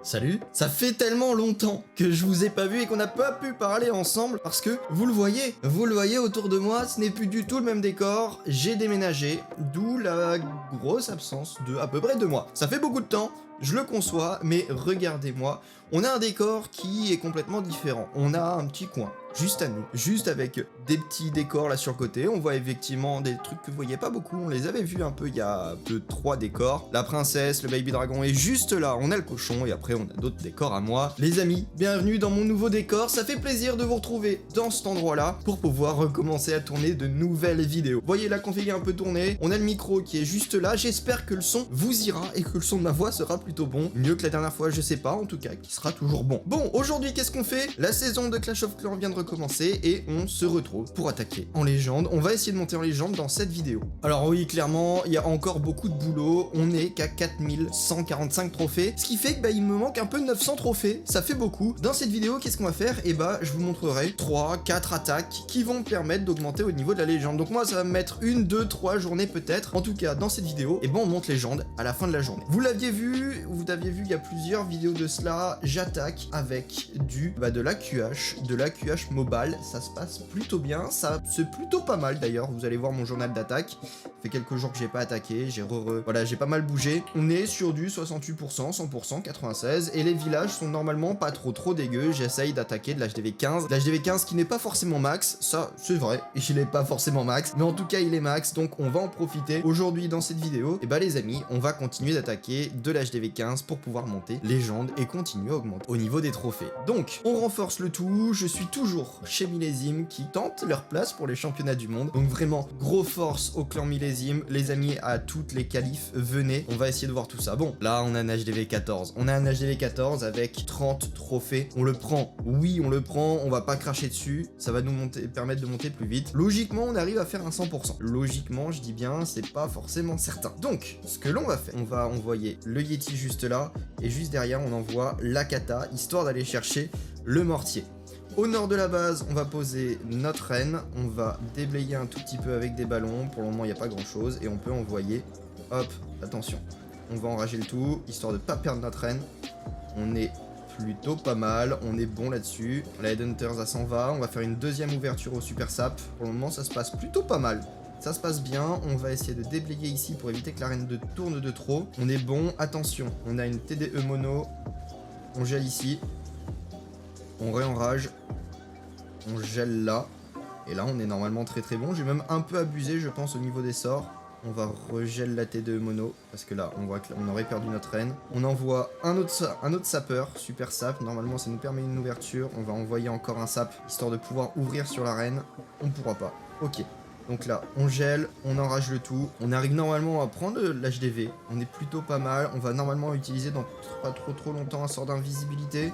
Salut. Ça fait tellement longtemps que je vous ai pas vu et qu'on n'a pas pu parler ensemble parce que vous le voyez autour de moi, ce n'est plus du tout le même décor, j'ai déménagé, d'où la grosse absence de à peu près 2 mois. Ça fait beaucoup de temps, je le conçois, mais regardez-moi, on a un décor qui est complètement différent. On a un petit coin, juste à nous, juste avec des petits décors là sur le côté. On voit effectivement des trucs que vous voyez pas beaucoup, on les avait vus un peu il y a 2-3 décors. La princesse, le baby dragon est juste là, on a le cochon et après on a d'autres décors à moi. Les amis, bienvenue dans mon nouveau décor, ça fait plaisir de vous retrouver dans cet endroit là pour pouvoir recommencer à tourner de nouvelles vidéos. Vous voyez la config est un peu tournée, on a le micro qui est juste là, j'espère que le son vous ira et que le son de ma voix sera plutôt bon. Mieux que la dernière fois, je sais pas, en tout cas, qui sera toujours bon. Bon, aujourd'hui, qu'est-ce qu'on fait? La saison de Clash of Clans vient de recommencer et on se retrouve pour attaquer en légende. On va essayer de monter en légende dans cette vidéo. Alors oui, clairement, il y a encore beaucoup de boulot. On est qu'à 4145 trophées, ce qui fait que il me manque un peu 900 trophées. Ça fait beaucoup. Dans cette vidéo, qu'est-ce qu'on va faire? Et je vous montrerai 3-4 attaques qui vont me permettre d'augmenter au niveau de la légende. Donc moi, ça va me mettre 1, 2, 3 journées peut-être. En tout cas, dans cette vidéo, on monte légende à la fin de la journée. Vous l'aviez vu il y a plusieurs vidéos de cela. J'attaque avec de l'AQH mobile. Ça se passe plutôt bien. Ça c'est plutôt pas mal d'ailleurs. Vous allez voir mon journal d'attaque. Ça fait quelques jours que j'ai pas attaqué. J'ai pas mal bougé. On est sur du 68%, 100%, 96%. Et les villages sont normalement pas trop dégueux. J'essaye d'attaquer de l'HDV 15. L'HDV 15 qui n'est pas forcément max. Ça, c'est vrai. Il est pas forcément max. Mais en tout cas, il est max. Donc on va en profiter. Aujourd'hui, dans cette vidéo, les amis, on va continuer d'attaquer de l'HDV 15 pour pouvoir monter légende et continuer à augmenter au niveau des trophées. Donc, on renforce le tout. Je suis toujours chez Millésime qui tentent leur place pour les championnats du monde. Donc vraiment, gros force au clan Millésime. Les amis, à toutes les qualifs, venez. On va essayer de voir tout ça. Bon, là, on a un HDV 14. On a un HDV 14 avec 30 trophées. On le prend. Oui, on le prend. On va pas cracher dessus. Ça va nous permettre de monter plus vite. Logiquement, on arrive à faire un 100%. Logiquement, je dis bien, c'est pas forcément certain. Donc, ce que l'on va faire, on va envoyer le Yeti juste là, et juste derrière, on envoie la kata, histoire d'aller chercher le mortier. Au nord de la base, on va poser notre reine, on va déblayer un tout petit peu avec des ballons, pour le moment il n'y a pas grand chose, et on peut envoyer, hop, attention, on va enrager le tout, histoire de pas perdre notre reine. On est plutôt pas mal, on est bon là-dessus. La Headhunters, ça s'en va, on va faire une deuxième ouverture au Super Sap. Pour le moment, ça se passe plutôt pas mal. Ça se passe bien, on va essayer de déblayer ici pour éviter que la reine tourne de trop. On est bon, attention, on a une TDE mono. On gèle ici. On réenrage. On gèle là. Et là, on est normalement très bon. J'ai même un peu abusé, je pense, au niveau des sorts. On va regèle la TDE mono, parce que là, on voit qu'on aurait perdu notre reine. On envoie un autre sapeur, super sap. Normalement, ça nous permet une ouverture. On va envoyer encore un sap, histoire de pouvoir ouvrir sur la reine. On pourra pas. Ok. Donc là, on gèle, on enrage le tout. On arrive normalement à prendre l'HDV. On est plutôt pas mal. On va normalement utiliser dans pas trop longtemps un sort d'invisibilité.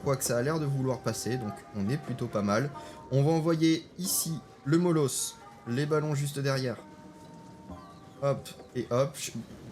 Quoique ça a l'air de vouloir passer, donc on est plutôt pas mal. On va envoyer ici le Molos, les ballons juste derrière. Hop et hop.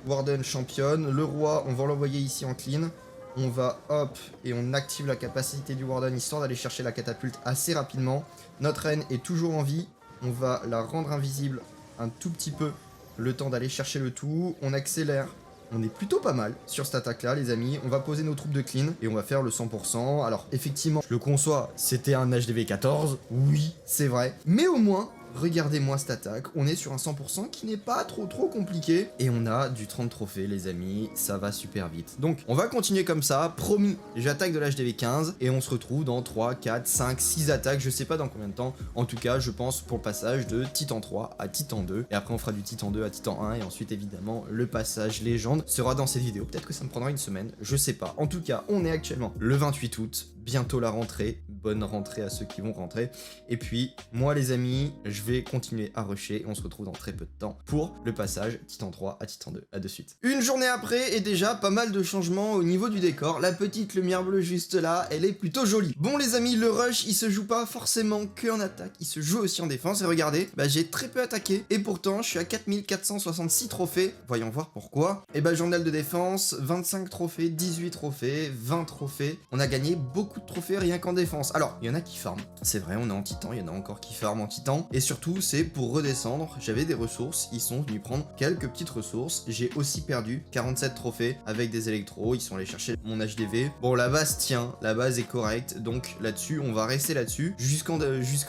Warden championne. Le roi, on va l'envoyer ici en clean. On va hop et on active la capacité du Warden histoire d'aller chercher la catapulte assez rapidement. Notre reine est toujours en vie. On va la rendre invisible un tout petit peu, le temps d'aller chercher le tout. On accélère. On est plutôt pas mal sur cette attaque-là, les amis. On va poser nos troupes de clean et on va faire le 100%. Alors, effectivement, je le conçois, c'était un HDV 14. Oui, c'est vrai. Mais au moins, regardez-moi cette attaque. On est sur un 100% qui n'est pas trop compliqué. Et on a du 30 trophées, les amis. Ça va super vite. Donc, on va continuer comme ça. Promis, j'attaque de l'HDV 15. Et on se retrouve dans 3, 4, 5, 6 attaques. Je sais pas dans combien de temps. En tout cas, je pense pour le passage de Titan 3 à Titan 2. Et après, on fera du Titan 2 à Titan 1. Et ensuite, évidemment, le passage légende sera dans cette vidéo. Peut-être que ça me prendra une semaine. Je sais pas. En tout cas, on est actuellement le 28 août. Bientôt la rentrée. Bonne rentrée à ceux qui vont rentrer. Et puis, moi, les amis, je vais continuer à rusher. On se retrouve dans très peu de temps pour le passage Titan 3 à Titan 2. À de suite. Une journée après, et déjà pas mal de changements au niveau du décor. La petite lumière bleue juste là, elle est plutôt jolie. Bon, les amis, le rush, il se joue pas forcément que en attaque. Il se joue aussi en défense. Et regardez, j'ai très peu attaqué. Et pourtant, je suis à 4466 trophées. Voyons voir pourquoi. Et journal de défense, 25 trophées, 18 trophées, 20 trophées. On a gagné beaucoup beaucoup de trophées rien qu'en défense. Alors, il y en a qui farment, c'est vrai, on est en titan, il y en a encore qui farment en titan. Et surtout, c'est pour redescendre, j'avais des ressources, ils sont venus prendre quelques petites ressources. J'ai aussi perdu 47 trophées avec des électros, ils sont allés chercher mon HDV. Bon, la base tient, la base est correcte, donc là-dessus, on va rester là-dessus jusqu'en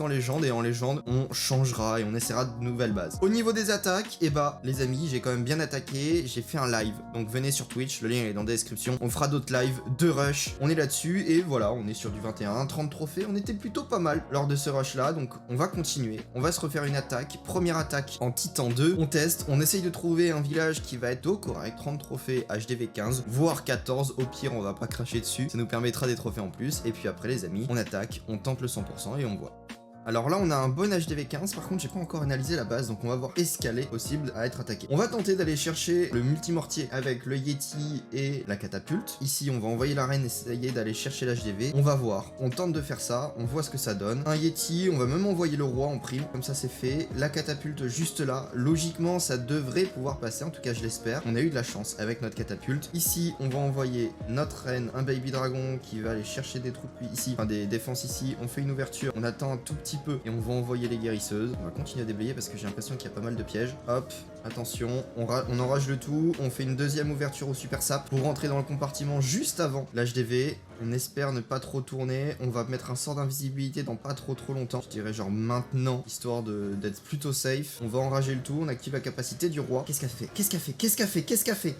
légende, et en légende, on changera et on essaiera de nouvelles bases. Au niveau des attaques, et bah, les amis, j'ai quand même bien attaqué, j'ai fait un live, donc venez sur Twitch, le lien est dans la description, on fera d'autres lives de rush, on est là-dessus, et voilà, on est sur du 21, 30 trophées, on était plutôt pas mal lors de ce rush là, donc on va continuer, on va se refaire une attaque, première attaque en Titan 2, on teste, on essaye de trouver un village qui va être au correct, 30 trophées HDV 15, voire 14, au pire on va pas cracher dessus, ça nous permettra des trophées en plus, et puis après les amis, on attaque, on tente le 100% et on voit. Alors là on a un bon HDV 15, par contre j'ai pas encore analysé la base, donc on va voir escalé possible à être attaqué. On va tenter d'aller chercher le multimortier avec le Yeti et la catapulte. Ici on va envoyer la reine essayer d'aller chercher l'HDV. On va voir, on tente de faire ça, on voit ce que ça donne. Un Yeti, on va même envoyer le roi en prime, comme ça c'est fait. La catapulte juste là, logiquement ça devrait pouvoir passer, en tout cas je l'espère. On a eu de la chance avec notre catapulte. Ici on va envoyer notre reine, un baby dragon qui va aller chercher des troupes ici, enfin des défenses ici. On fait une ouverture, on attend un tout petit peu et on va envoyer les guérisseuses. On va continuer à déblayer parce que j'ai l'impression qu'il y a pas mal de pièges. Hop, attention, on enrage le tout, on fait une deuxième ouverture au super sap pour rentrer dans le compartiment juste avant l'HDV. On espère ne pas trop tourner, on va mettre un sort d'invisibilité dans pas trop longtemps, je dirais genre maintenant, histoire d'être plutôt safe. On va enrager le tout, on active la capacité du roi. Qu'est-ce qu'elle fait? Qu'est-ce qu'elle fait? Qu'est-ce qu'elle fait? Qu'est-ce qu'elle fait?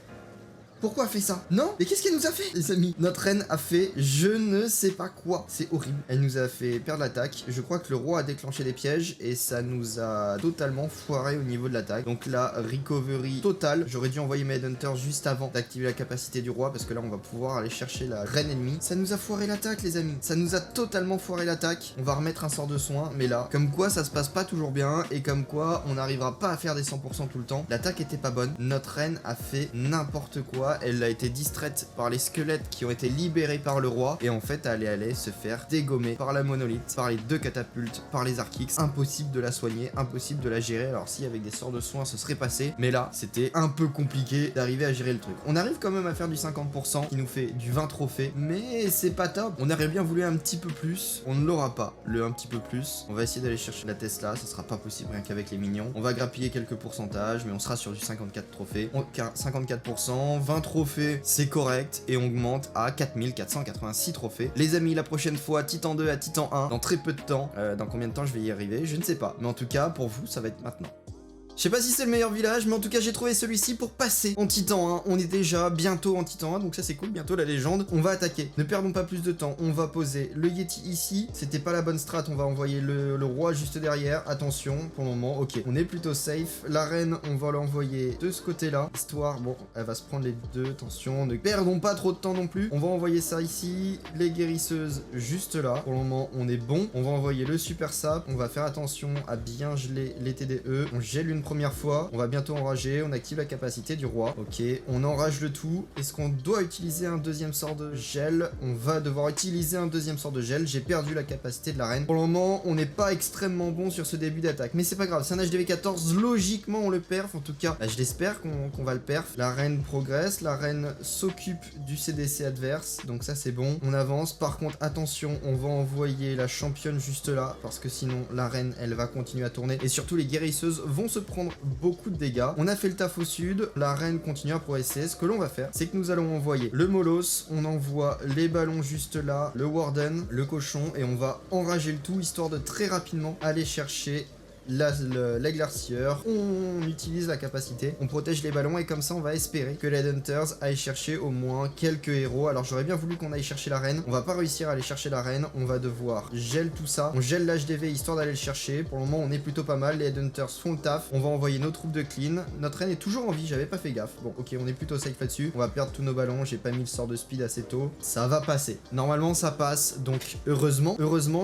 Pourquoi elle fait ça? Non? Mais qu'est-ce qu'elle nous a fait, les amis? Notre reine a fait je ne sais pas quoi. C'est horrible. Elle nous a fait perdre l'attaque. Je crois que le roi a déclenché des pièges et ça nous a totalement foiré au niveau de l'attaque. Donc là, recovery totale. J'aurais dû envoyer mes headhunters juste avant d'activer la capacité du roi parce que là, on va pouvoir aller chercher la reine ennemie. Ça nous a foiré l'attaque, les amis. Ça nous a totalement foiré l'attaque. On va remettre un sort de soin, mais là, comme quoi ça se passe pas toujours bien et comme quoi on n'arrivera pas à faire des 100% tout le temps. L'attaque était pas bonne. Notre reine a fait n'importe quoi. Elle a été distraite par les squelettes qui ont été libérés par le roi et en fait elle allait se faire dégommer par la monolithe, par les deux catapultes, par les Archix. Impossible de la soigner, impossible de la gérer. Alors si avec des sorts de soins ce serait passé, mais là c'était un peu compliqué d'arriver à gérer le truc. On arrive quand même à faire du 50% qui nous fait du 20 trophées, mais c'est pas top. On aurait bien voulu un petit peu plus, on ne l'aura pas, le un petit peu plus. On va essayer d'aller chercher la Tesla, ça sera pas possible rien qu'avec les minions. On va grappiller quelques pourcentages, mais on sera sur du 54 trophées. 54%, 20 trophées, c'est correct, et on augmente à 4486 trophées. Les amis, la prochaine fois, Titan 2 à Titan 1, dans très peu de temps. Dans combien de temps je vais y arriver, je ne sais pas. Mais en tout cas, pour vous, ça va être maintenant. Je sais pas si c'est le meilleur village, mais en tout cas j'ai trouvé celui-ci pour passer en Titan 1. On est déjà bientôt en Titan 1, donc ça c'est cool, bientôt la légende. On va attaquer, ne perdons pas plus de temps, on va poser le Yeti ici. C'était pas la bonne strat, on va envoyer le roi juste derrière. Attention, pour le moment, ok, on est plutôt safe. La reine, on va l'envoyer de ce côté-là, histoire, bon, elle va se prendre les deux, attention, ne perdons pas trop de temps non plus. On va envoyer ça ici, les guérisseuses juste là. Pour le moment, on est bon. On va envoyer le super sap, on va faire attention à bien geler les TDE. On gèle une première fois, on va bientôt enrager, on active la capacité du roi. Ok, on enrage le tout. Est-ce qu'on doit utiliser un deuxième sort de gel? On va devoir utiliser un deuxième sort de gel. J'ai perdu la capacité de la reine. Pour le moment, on n'est pas extrêmement bon sur ce début d'attaque, mais c'est pas grave, c'est un HDV 14, logiquement on le perf, en tout cas, je l'espère qu'on va le perf. La reine progresse, la reine s'occupe du CDC adverse, donc ça c'est bon, on avance. Par contre, attention, on va envoyer la championne juste là, parce que sinon la reine, elle va continuer à tourner, et surtout les guérisseuses vont se prendre beaucoup de dégâts. On a fait le taf au sud, la reine continue à progresser. Ce que l'on va faire, c'est que nous allons envoyer le Molos, on envoie les ballons juste là, le Warden, le cochon, et on va enrager le tout, histoire de très rapidement aller chercher l'éclaircisseur. On utilise la capacité, on protège les ballons et comme ça on va espérer que les Hunters aillent chercher au moins quelques héros. Alors j'aurais bien voulu qu'on aille chercher la reine, on va pas réussir à aller chercher la reine, on va devoir gel tout ça, on gèle l'HDV histoire d'aller le chercher. Pour le moment on est plutôt pas mal, les Hunters font le taf, on va envoyer nos troupes de clean. Notre reine est toujours en vie, j'avais pas fait gaffe. Bon ok, on est plutôt safe là-dessus, on va perdre tous nos ballons, j'ai pas mis le sort de speed assez tôt, ça va passer. Normalement ça passe, donc heureusement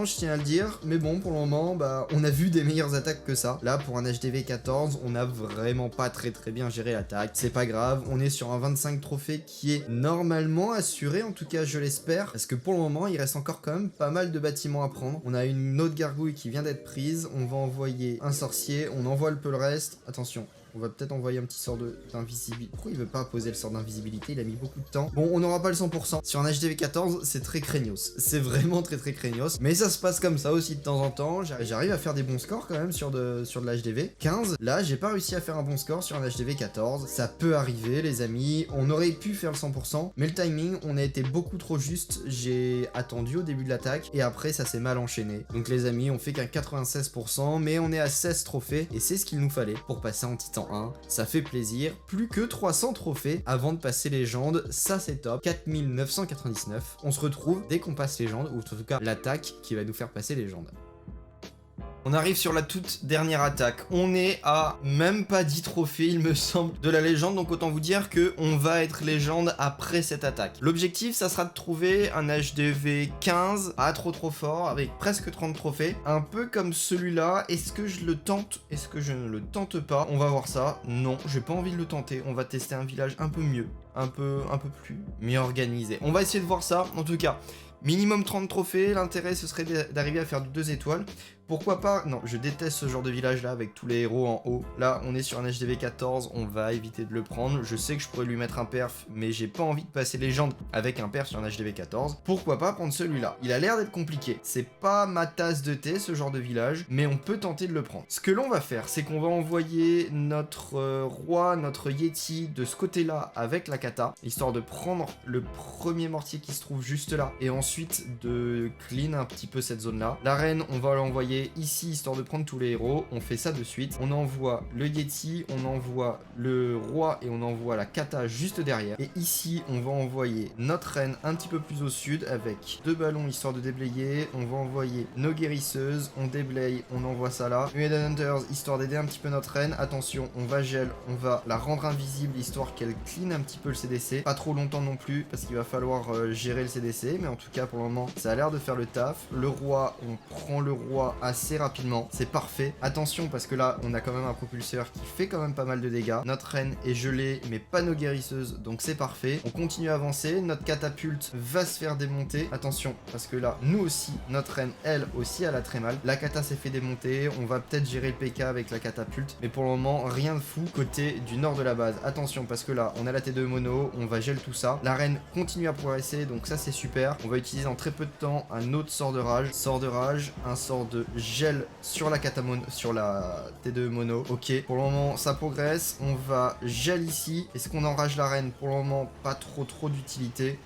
je tiens à le dire, mais bon pour le moment bah on a vu des meilleures attaques que ça. Là pour un HDV 14 on a vraiment pas très bien géré l'attaque, c'est pas grave, on est sur un 25 trophées qui est normalement assuré, en tout cas je l'espère, parce que pour le moment il reste encore quand même pas mal de bâtiments à prendre. On a une autre gargouille qui vient d'être prise, on va envoyer un sorcier, on envoie le reste, attention. On va peut-être envoyer un petit sort d'invisibilité. Pourquoi il veut pas poser le sort d'invisibilité? Il a mis beaucoup de temps. Bon, on n'aura pas le 100%. Sur un HDV 14, c'est très craignos. C'est vraiment très craignos. Mais ça se passe comme ça aussi de temps en temps. J'arrive à faire des bons scores quand même sur de l'HDV 15. Là, j'ai pas réussi à faire un bon score sur un HDV 14. Ça peut arriver, les amis. On aurait pu faire le 100%. Mais le timing, on a été beaucoup trop juste. J'ai attendu au début de l'attaque. Et après, ça s'est mal enchaîné. Donc les amis, on fait qu'un 96%. Mais on est à 16 trophées. Et c'est ce qu'il nous fallait pour passer en Titan 1. Ça fait plaisir. Plus que 300 trophées avant de passer légende. Ça, c'est top. 4999. On se retrouve dès qu'on passe légende. Ou en tout cas, l'attaque qui va nous faire passer légende. On arrive sur la toute dernière attaque. On est à même pas 10 trophées, il me semble, de la légende. Donc autant vous dire que on va être légende après cette attaque. L'objectif, ça sera de trouver un HDV 15, pas trop fort, avec presque 30 trophées. Un peu comme celui-là. Est-ce que je le tente? Est-ce que je ne le tente pas? On va voir ça. Non, j'ai pas envie de le tenter. On va tester un village un peu mieux. Un peu plus mieux organisé. On va essayer de voir ça. En tout cas, minimum 30 trophées. L'intérêt, ce serait d'arriver à faire 2 étoiles. Pourquoi pas? Non, je déteste ce genre de village là avec tous les héros en haut. Là, on est sur un HDV 14, on va éviter de le prendre. Je sais que je pourrais lui mettre un perf, mais j'ai pas envie de passer légende avec un perf sur un HDV 14. Pourquoi pas prendre celui-là? Il a l'air d'être compliqué. C'est pas ma tasse de thé ce genre de village, mais on peut tenter de le prendre. Ce que l'on va faire, c'est qu'on va envoyer notre roi, notre Yeti de ce côté-là avec la kata, histoire de prendre le premier mortier qui se trouve juste là, et ensuite de clean un petit peu cette zone-là. La reine, on va l'envoyer ici histoire de prendre tous les héros. On fait ça de suite. On envoie le Yeti, on envoie le roi et on envoie la kata juste derrière. Et ici, on va envoyer notre reine un petit peu plus au sud avec 2 ballons histoire de déblayer. On va envoyer nos guérisseuses, on déblaye, on envoie ça là. Muedan Hunters histoire d'aider un petit peu notre reine. Attention, on va gel, on va la rendre invisible histoire qu'elle clean un petit peu le CDC. Pas trop longtemps non plus parce qu'il va falloir gérer le CDC, mais en tout cas pour le moment, ça a l'air de faire le taf. Le roi, on prend le roi assez rapidement, c'est parfait. Attention parce que là on a quand même un propulseur qui fait quand même pas mal de dégâts. Notre reine est gelée mais pas nos guérisseuses, donc c'est parfait. On continue à avancer, notre catapulte va se faire démonter. Attention parce que là nous aussi, notre reine elle aussi elle a très mal. La kata s'est fait démonter, on va peut-être gérer le PK avec la catapulte, mais pour le moment rien de fou côté du nord de la base. Attention parce que là on a la T2 mono, on va gel tout ça. La reine continue à progresser, donc ça c'est super. On va utiliser en très peu de temps un autre sort de rage, un sort de gel sur la katamon, sur la T2 mono. Ok, pour le moment ça progresse. On va gel ici. Est-ce qu'on enrage la reine? Pour le moment pas trop d'utilité.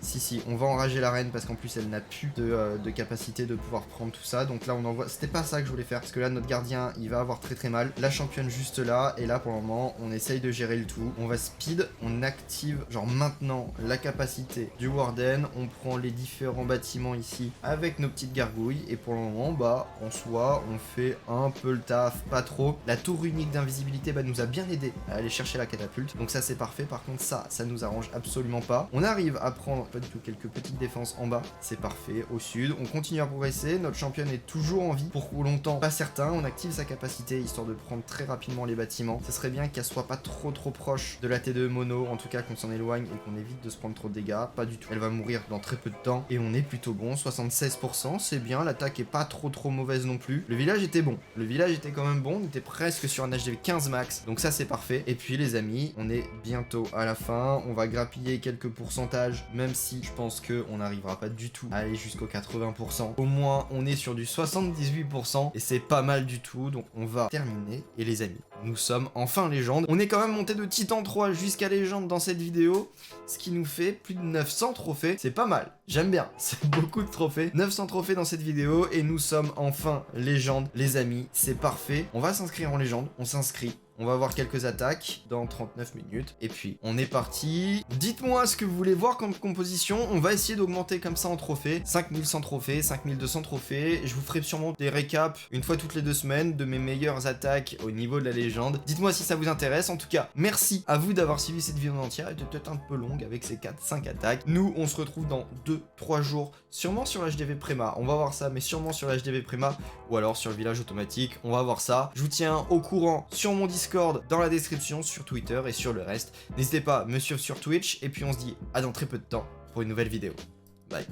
Si, on va enrager la reine parce qu'en plus elle n'a plus de capacité de pouvoir prendre tout ça. Donc là on envoie, c'était pas ça que je voulais faire parce que là notre gardien il va avoir très mal. La championne juste là, et là pour le moment on essaye de gérer le tout. On va speed, on active genre maintenant la capacité du Warden. On prend les différents bâtiments ici avec nos petites gargouilles et pour le moment bah en soi on fait un peu le taf, pas trop. La tour unique d'invisibilité bah, nous a bien aidé à aller chercher la catapulte, donc ça c'est parfait. Par contre ça nous arrange absolument pas. On arrive à prendre pas du tout quelques petites défenses en bas, c'est parfait. Au sud on continue à progresser, notre championne est toujours en vie pour longtemps, pas certain. On active sa capacité histoire de prendre très rapidement les bâtiments. Ce serait bien qu'elle soit pas trop proche de la T2 mono, en tout cas qu'on s'en éloigne et qu'on évite de se prendre trop de dégâts. Pas du tout, elle va mourir dans très peu de temps et on est plutôt bon. 76%, c'est bien, l'attaque est pas trop mauvaise non plus. Le village était bon, le village était quand même bon, on était presque sur un HDV 15 max, donc ça c'est parfait. Et puis les amis, on est bientôt à la fin, on va grappiller quelques pourcentages, même si je pense qu'on n'arrivera pas du tout à aller jusqu'au 80%. Au moins on est sur du 78% et c'est pas mal du tout, donc on va terminer. Et les amis, nous sommes enfin légende. On est quand même monté de Titan 3 jusqu'à légende dans cette vidéo, ce qui nous fait plus de 900 trophées. C'est pas mal, j'aime bien, c'est beaucoup de trophées. 900 trophées dans cette vidéo et nous sommes enfin légende, les amis, c'est parfait. On va s'inscrire en légende, on s'inscrit. On va avoir quelques attaques dans 39 minutes. Et puis, on est parti. Dites-moi ce que vous voulez voir comme composition. On va essayer d'augmenter comme ça en trophées. 5100 trophées, 5200 trophées. Je vous ferai sûrement des récaps une fois toutes les 2 semaines de mes meilleures attaques au niveau de la légende. Dites-moi si ça vous intéresse. En tout cas, merci à vous d'avoir suivi cette vidéo entière. Elle était peut-être un peu longue avec ces 4-5 attaques. Nous, on se retrouve dans 2-3 jours. Sûrement sur HDV Préma. On va voir ça, mais sûrement sur HDV Préma. Ou alors sur le village automatique. On va voir ça. Je vous tiens au courant sur mon Discord, dans la description, sur Twitter et sur le reste. N'hésitez pas à me suivre sur Twitch et puis on se dit à dans très peu de temps pour une nouvelle vidéo. Bye.